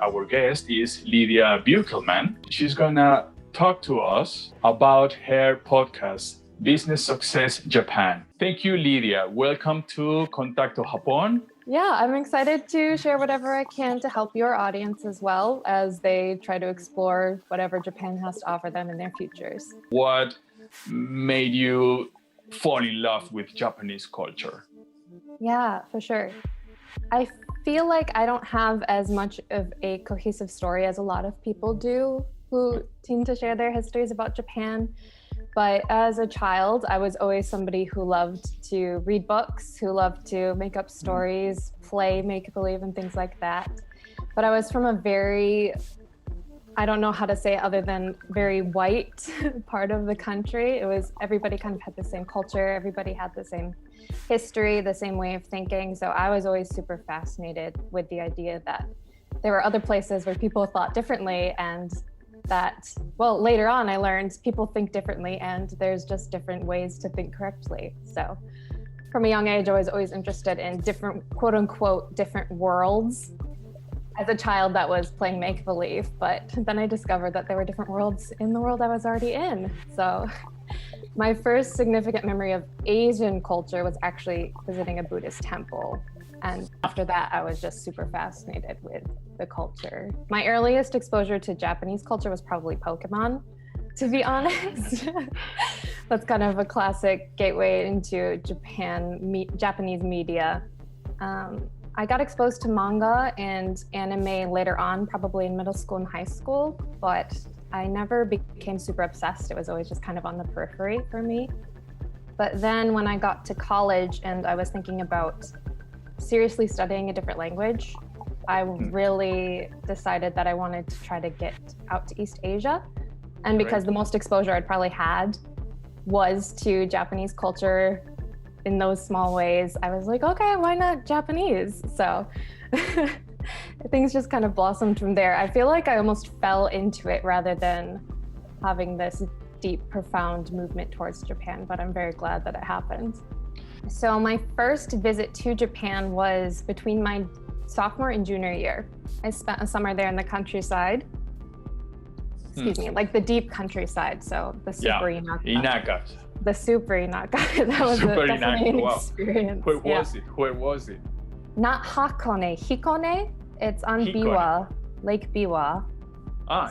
our guest is Lydia Beukelman. She's gonna talk to us about her podcast, Business Success Japan. Thank you, Lydia. Welcome to Contacto Japón. Yeah, I'm excited to share whatever I can to help your audience as well as they try to explore whatever Japan has to offer them in their futures. What made you fall in love with Japanese culture? Yeah, for sure. I feel like I don't have as much of a cohesive story as a lot of people do who seem to share their histories about Japan. But as a child, I was always somebody who loved to read books, who loved to make up stories, play make-believe and things like that. But I was from a very, I don't know how to say it other than very white part of the country. It was, everybody kind of had the same culture, everybody had the same history, the same way of thinking. So I was always super fascinated with the idea that there were other places where people thought differently, and that, well, later on I learned people think differently and there's just different ways to think correctly. So from a young age, I was always interested in different, quote unquote, different worlds. As a child, that was playing make-believe, but then I discovered that there were different worlds in the world I was already in. So my first significant memory of Asian culture was actually visiting a Buddhist temple. And after that, I was just super fascinated with the culture. My earliest exposure to Japanese culture was probably Pokemon, to be honest. That's kind of a classic gateway into Japanese media. I got exposed to manga and anime later on, probably in middle school and high school, but I never became super obsessed. It was always just kind of on the periphery for me. But then when I got to college and I was thinking about seriously studying a different language, I really decided that I wanted to try to get out to East Asia. And because the most exposure I'd probably had was to Japanese culture in those small ways, I was like, okay, why not Japanese? So things just kind of blossomed from there. I feel like I almost fell into it rather than having this deep, profound movement towards Japan, but I'm very glad that it happened. So my first visit to Japan was between my sophomore and junior year. I spent a summer there in the countryside. Excuse me, like the deep countryside. So the super Inaka. The super Inaka. That was definitely an experience. Where was it? Where was it? Not Hakone, Hikone. It's on Hikone. Biwa, Lake Biwa.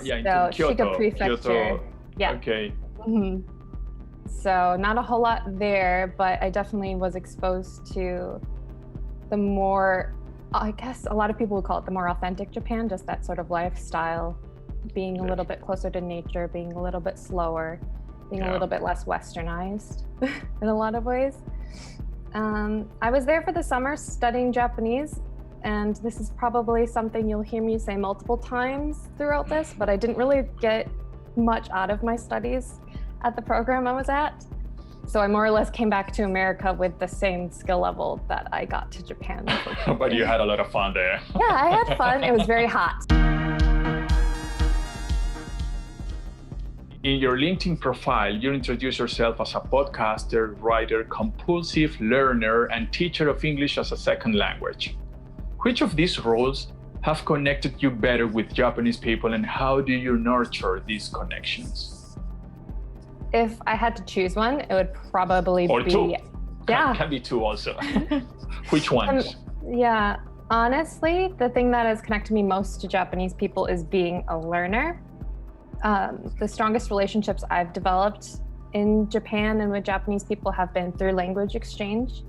In so Kyoto. Shiga Prefecture. Kyoto. Yeah. Okay. Mm-hmm. So not a whole lot there, but I definitely was exposed to the more, I guess a lot of people would call it the more authentic Japan, just that sort of lifestyle, being a little bit closer to nature, being a little bit slower, being a little bit less westernized in a lot of ways. I was there for the summer studying Japanese, and this is probably something you'll hear me say multiple times throughout this, but I didn't really get much out of my studies at the program I was at. So I more or less came back to America with the same skill level that I got to Japan. But you had a lot of fun there. Yeah, I had fun. It was very hot. In your LinkedIn profile, you introduce yourself as a podcaster, writer, compulsive learner, and teacher of English as a second language. Which of these roles have connected you better with Japanese people, and how do you nurture these connections? If I had to choose one, it would probably or be... two. Yeah. Can be two also. Which ones? Yeah, honestly, the thing that has connected me most to Japanese people is being a learner. The strongest relationships I've developed in Japan and with Japanese people have been through language exchange.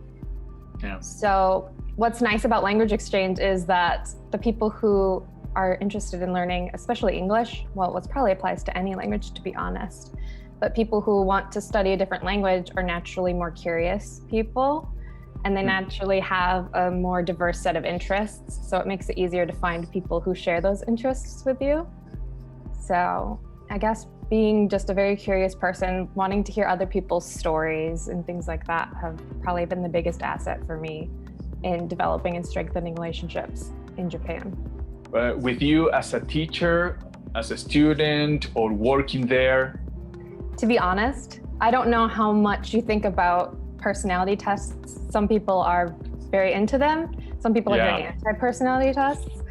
Yeah. So what's nice about language exchange is that the people who are interested in learning, especially English, well, it probably applies to any language, to be honest, but people who want to study a different language are naturally more curious people, and they naturally have a more diverse set of interests. So it makes it easier to find people who share those interests with you. So I guess being just a very curious person, wanting to hear other people's stories and things like that have probably been the biggest asset for me in developing and strengthening relationships in Japan. With you as a teacher, as a student, or working there? To be honest, I don't know how much you think about personality tests. Some people are very into them. Some people are very anti-personality tests.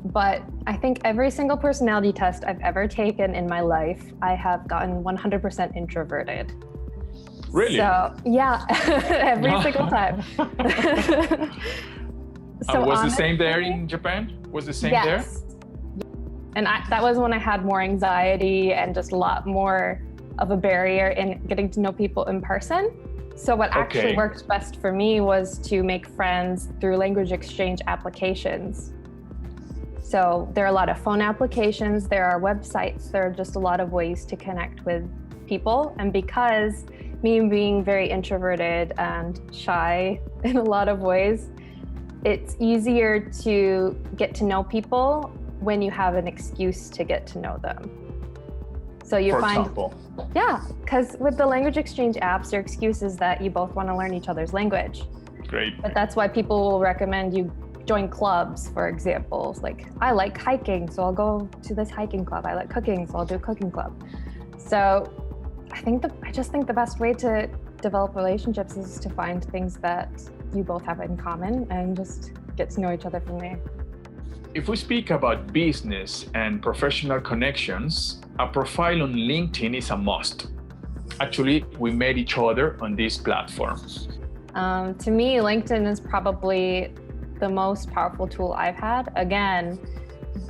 but I think every single personality test I've ever taken in my life, I have gotten 100% introverted. Really? So yeah, every single time. So was the same there in Japan? Was the same there? And that was when I had more anxiety and just a lot more of a barrier in getting to know people in person. So what actually worked best for me was to make friends through language exchange applications. So there are a lot of phone applications, there are websites, there are just a lot of ways to connect with people. And because me being very introverted and shy in a lot of ways, it's easier to get to know people when you have an excuse to get to know them. So you find, example. Yeah, because with the language exchange apps, your excuse is that you both want to learn each other's language. Great. But that's why people will recommend you join clubs, for example. Like, I like hiking, so I'll go to this hiking club. I like cooking, so I'll do a cooking club. So I just think the best way to develop relationships is to find things that you both have in common and just get to know each other from there. If we speak about business and professional connections, a profile on LinkedIn is a must. Actually, we met each other on this platform. To me, LinkedIn is probably the most powerful tool I've had. Again,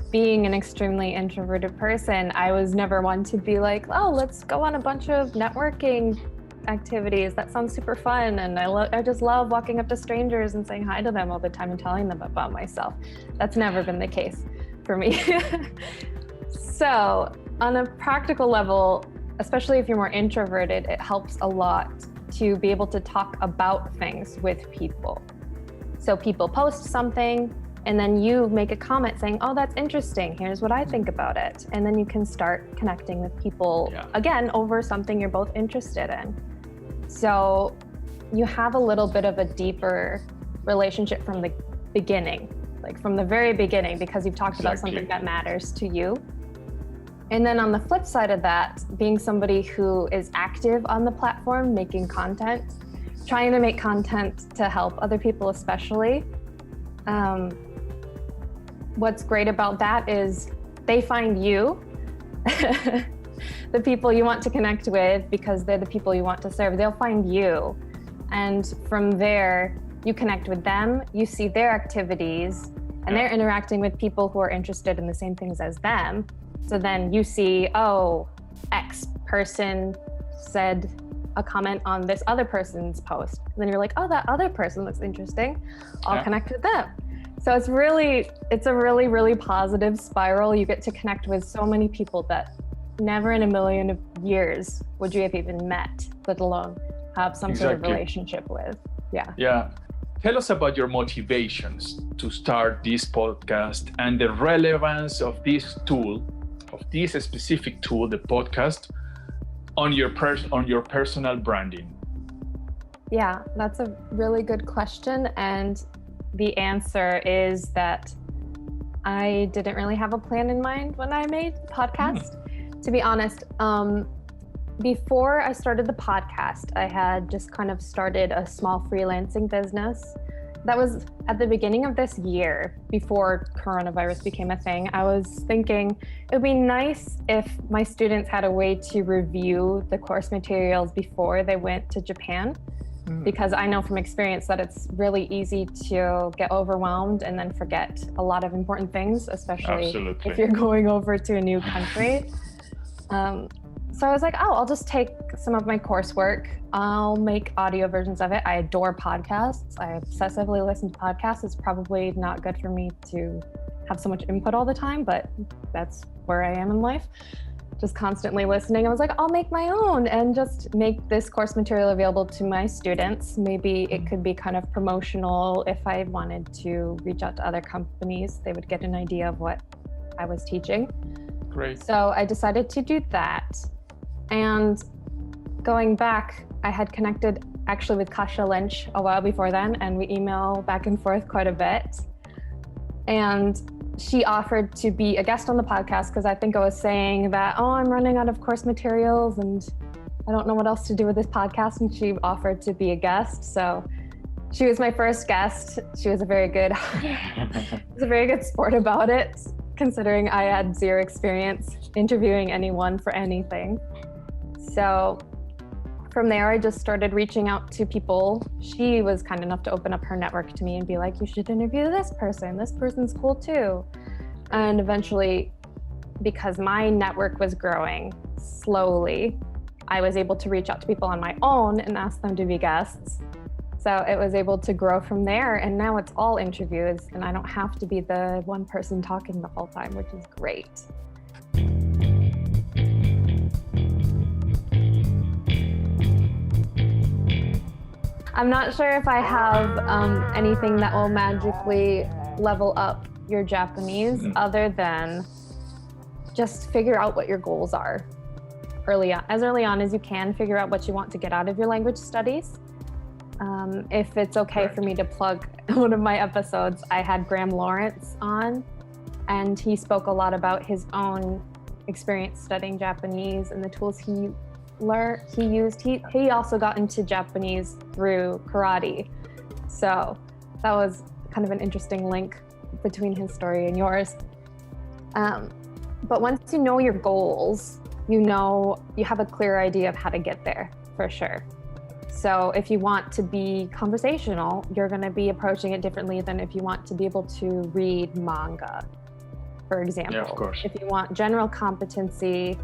being an extremely introverted person, I was never one to be like, oh, let's go on a bunch of networking activities. That sounds super fun. And I just love walking up to strangers and saying hi to them all the time and telling them about myself. That's never been the case for me. So on a practical level, especially if you're more introverted, it helps a lot to be able to talk about things with people. So people post something and then you make a comment saying, oh, that's interesting. Here's what I think about it. And then you can start connecting with people again over something you're both interested in. So you have a little bit of a deeper relationship from the beginning, like from the very beginning, because you've talked about something that matters to you. And then on the flip side of that, being somebody who is active on the platform, making content, trying to make content to help other people especially. What's great about that is they find you, the people you want to connect with, because they're the people you want to serve. They'll find you. And from there, you connect with them, you see their activities, and they're interacting with people who are interested in the same things as them. So then you see, oh, X person said a comment on this other person's post. And then you're like, oh, that other person looks interesting. I'll connect with them. So it's a really, really positive spiral. You get to connect with so many people that never in a million of years would you have even met, let alone have some sort of relationship with. Yeah. Tell us about your motivations to start this podcast and the relevance of this tool, of this specific tool, the podcast, on your personal branding. Yeah, that's a really good question. And the answer is that I didn't really have a plan in mind when I made the podcast. To be honest, before I started the podcast, I had just kind of started a small freelancing business. That was at the beginning of this year, before coronavirus became a thing. I was thinking it would be nice if my students had a way to review the course materials before they went to Japan. Because I know from experience that it's really easy to get overwhelmed and then forget a lot of important things, especially if you're going over to a new country. So I was like, oh, I'll just take some of my coursework. I'll make audio versions of it. I adore podcasts. I obsessively listen to podcasts. It's probably not good for me to have so much input all the time, but that's where I am in life. Just constantly listening. I was like, I'll make my own and just make this course material available to my students. Maybe it could be kind of promotional. If I wanted to reach out to other companies, they would get an idea of what I was teaching. Great. So I decided to do that. And going back, I had connected actually with Kasia Lynch a while before then, and we email back and forth quite a bit. And she offered to be a guest on the podcast because I think I was saying that, oh, I'm running out of course materials and I don't know what else to do with this podcast. And she offered to be a guest. So She was my first guest. She was a very good, sport about it, considering I had zero experience interviewing anyone for anything. So from there, I just started reaching out to people. She was kind enough to open up her network to me and be like, you should interview this person. This person's cool too. And eventually, because my network was growing slowly, I was able to reach out to people on my own and ask them to be guests. So it was able to grow from there. And now it's all interviews and I don't have to be the one person talking the whole time, which is great. I'm not sure if I have anything that will magically level up your Japanese other than just figure out what your goals are as early on as you can. Figure out what you want to get out of your language studies. If it's okay for me to plug one of my episodes, I had Graham Lawrence on, and he spoke a lot about his own experience studying Japanese and the tools he used. He also got into Japanese through karate. So that was kind of an interesting link between his story and yours. But once you know your goals, you have a clear idea of how to get there for sure. So if you want to be conversational, you're going to be approaching it differently than if you want to be able to read manga, for example. Yeah, of course. If you want general competency,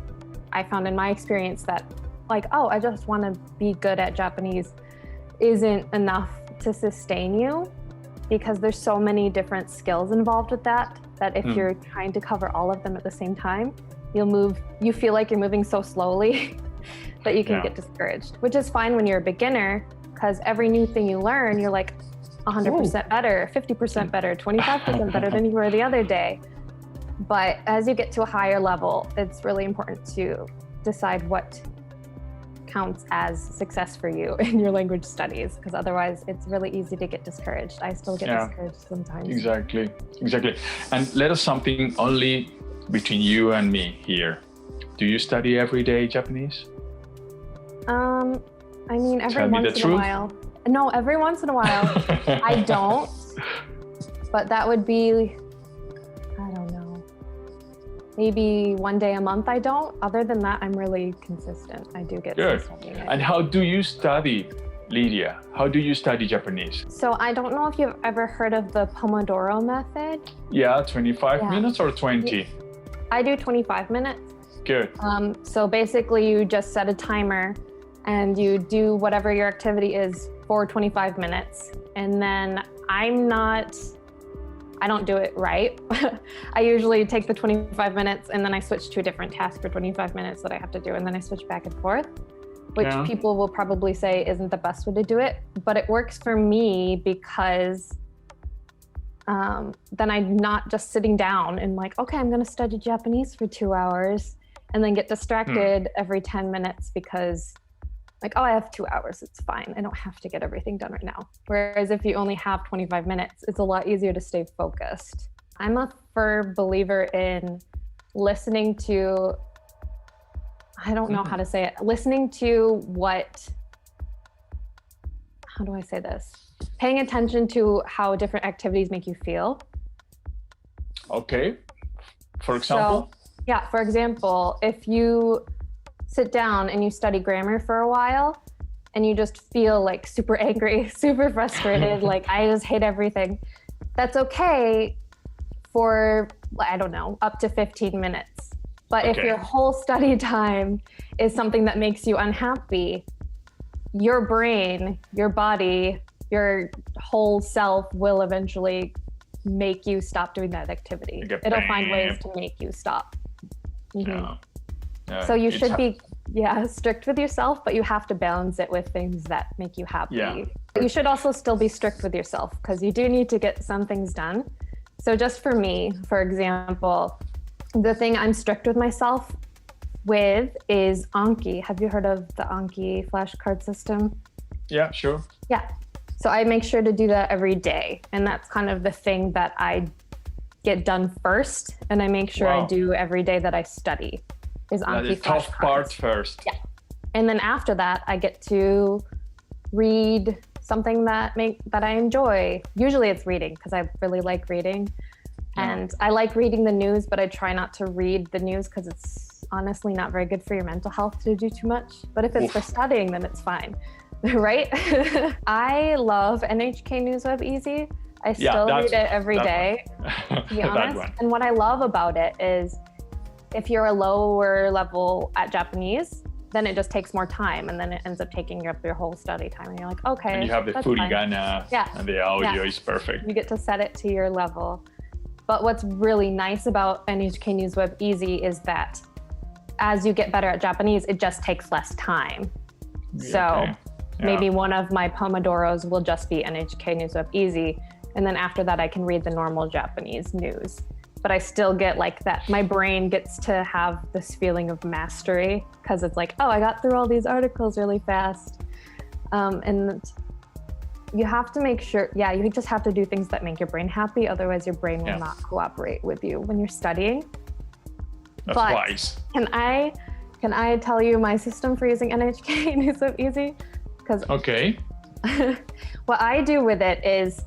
I found in my experience that I just want to be good at Japanese isn't enough to sustain you, because there's so many different skills involved with that if you're trying to cover all of them at the same time, you feel like you're moving so slowly that you can get discouraged, which is fine when you're a beginner, because every new thing you learn, you're like 100% better, 50% better, 25% better than you were the other day. But as you get to a higher level, it's really important to decide what counts as success for you in your language studies, because otherwise it's really easy to get discouraged. I still get discouraged sometimes. Exactly. And let us something only between you and me here. Do you study every day Japanese? I mean, every once in a while. No, every once in a while. I don't. But that would be, I don't know, maybe one day a month I don't. Other than that, I'm really consistent. I do get studying it. And how do you study, Lydia? How do you study Japanese? So I don't know if you've ever heard of the Pomodoro method. Yeah, 25 minutes or 20? I do 25 minutes. Good. So basically you just set a timer and you do whatever your activity is for 25 minutes. And then I don't do it right. I usually take the 25 minutes and then I switch to a different task for 25 minutes that I have to do. And then I switch back and forth, which people will probably say isn't the best way to do it. But it works for me because then I'm not just sitting down and like, okay, I'm going to study Japanese for 2 hours and then get distracted every 10 minutes because like, oh, I have 2 hours, it's fine. I don't have to get everything done right now. Whereas if you only have 25 minutes, it's a lot easier to stay focused. I'm a firm believer in listening to, I don't know how to say it, listening to how do I say this? Paying attention to how different activities make you feel. Okay. For example? For example, if you sit down and you study grammar for a while and you just feel like super angry, super frustrated, like I just hate everything, that's okay for, I don't know, up to 15 minutes. But if your whole study time is something that makes you unhappy, your brain, your body, your whole self will eventually make you stop doing that activity. It'll find ways to make you stop. So you should be strict with yourself, but you have to balance it with things that make you happy. You should also still be strict with yourself because you do need to get some things done. So just for me, for example, the thing I'm strict with myself with is Anki. Have you heard of the Anki flashcard system? Yeah, sure. Yeah. So I make sure to do that every day. And that's kind of the thing that I get done first. And I make sure I do every day that I study. Is Anki the tough part first. Yeah. And then after that, I get to read something that I enjoy. Usually it's reading because I really like reading. And I like reading the news, but I try not to read the news because it's honestly not very good for your mental health to do too much. But if it's for studying, then it's fine, right? I love NHK News Web Easy. I still read it every day, to be honest. And what I love about it is if you're a lower level at Japanese, then it just takes more time, and then it ends up taking up your whole study time. And you're like, okay. And you have the furigana, and the audio is perfect. You get to set it to your level. But what's really nice about NHK News Web Easy is that as you get better at Japanese, it just takes less time. So maybe one of my Pomodoros will just be NHK News Web Easy. And then after that, I can read the normal Japanese news. But I still get like that. My brain gets to have this feeling of mastery because it's like, oh, I got through all these articles really fast. And you have to make sure, you just have to do things that make your brain happy. Otherwise, your brain will not cooperate with you when you're studying. That's wise. Can I tell you my system for using NHK News Web Easy? Okay. What I do with it is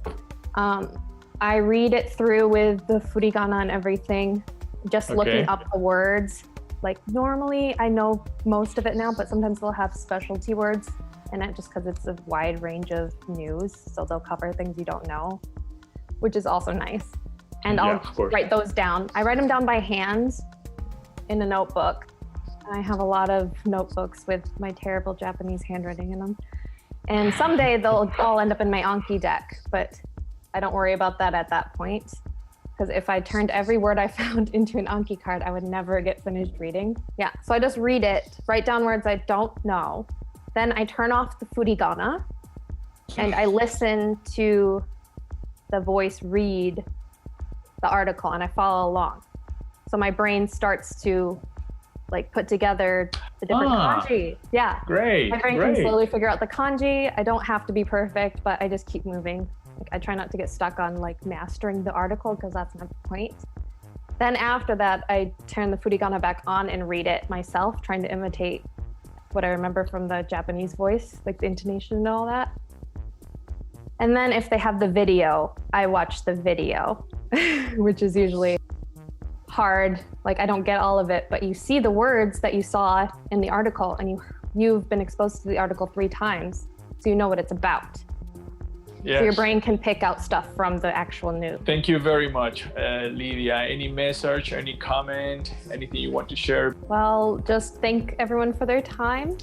I read it through with the furigana and everything, just looking up the words. Like normally I know most of it now, but sometimes they'll have specialty words in it just because it's a wide range of news. So they'll cover things you don't know, which is also nice. And I'll write those down. I write them down by hand in a notebook. I have a lot of notebooks with my terrible Japanese handwriting in them. And someday they'll all end up in my Anki deck, but I don't worry about that at that point. Because if I turned every word I found into an Anki card, I would never get finished reading. So I just read it, write down words I don't know. Then I turn off the furigana and I listen to the voice read the article and I follow along. So my brain starts to like put together the different kanji. Great. My brain can slowly figure out the kanji. I don't have to be perfect, but I just keep moving. Like, I try not to get stuck on like mastering the article because that's not the point. Then after that, I turn the furigana back on and read it myself, trying to imitate what I remember from the Japanese voice, like the intonation and all that. And then if they have the video, I watch the video, which is usually hard. Like I don't get all of it, but you see the words that you saw in the article and you've been exposed to the article 3 times, so you know what it's about. So your brain can pick out stuff from the actual news. Thank you very much, Lydia. Any message, any comment, anything you want to share? Well, just thank everyone for their time.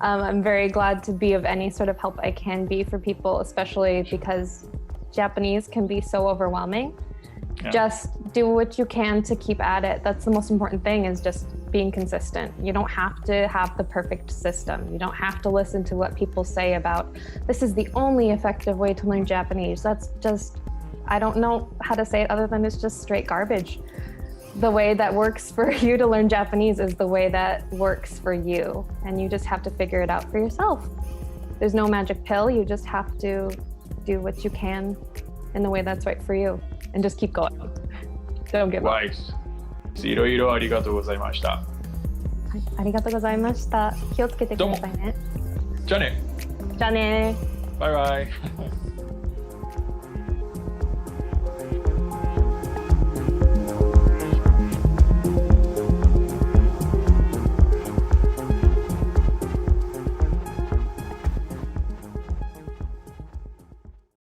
I'm very glad to be of any sort of help I can be for people, especially because Japanese can be so overwhelming. Just do what you can to keep at it. That's the most important thing, is just being consistent. You don't have to have the perfect system. You don't have to listen to what people say about this is the only effective way to learn Japanese. That's just, I don't know how to say it other than it's just straight garbage. The way that works for you to learn Japanese is the way that works for you. And you just have to figure it out for yourself. There's no magic pill. You just have to do what you can in the way that's right for you. And just keep going. Don't give up. いろいろありがとうございました。はい、ありがとうございました。気をつけてくださいね。じゃあね。じゃあね。バイバイ。